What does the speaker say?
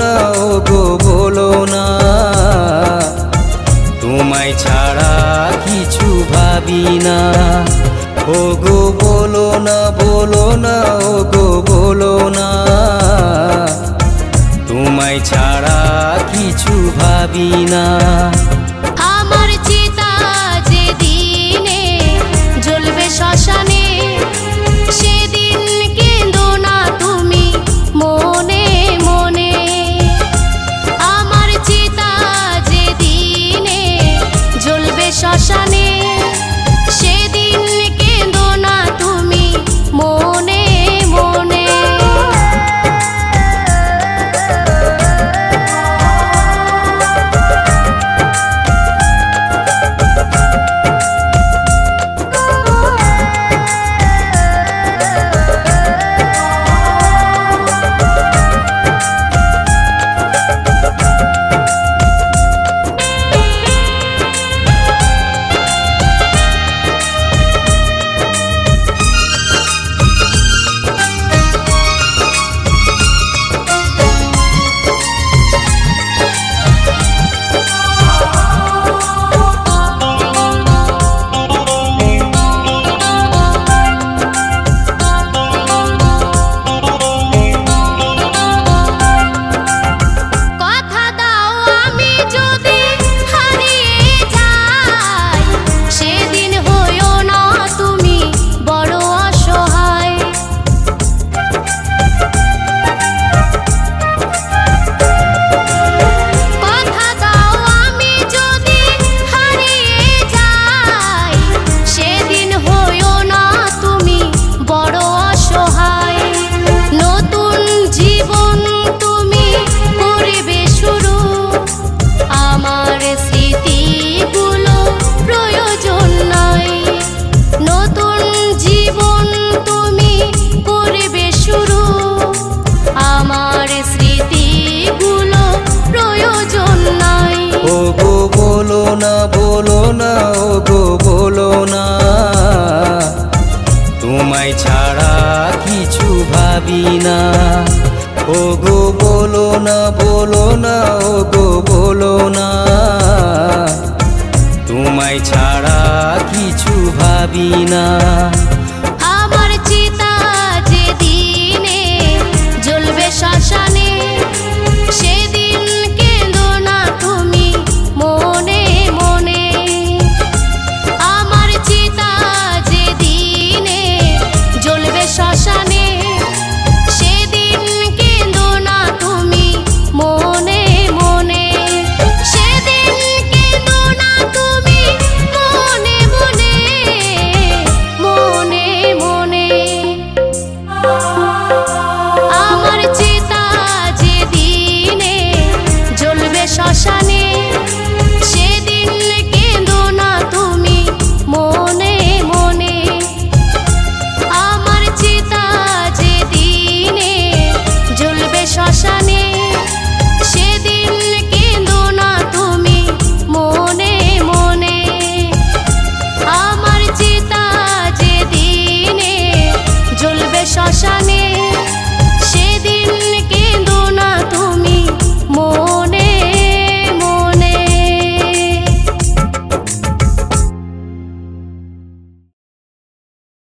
না ও গো বলো না, তোমায় ছাড়া কিছু ভাবি না। ও গো বলো না ও গো বলো না, তোমায় ছাড়া কিছু ভাবি না। আমার চিতা যেদিনে জ্বলবে শ্মশানে, সেদিন কেঁদো না তুমি মনে মনে। আমার চিতা যেদিনে জ্বলবে শ্মশানে, সেদিন কেঁদো না তুমি মনে মনে। বলো না ও গো বলো না, তোমায় ছাড়া কিছু ভাবি না। ও গো বলো না ও গো বলো না, তোমায় ছাড়া কিছু ভাবি না।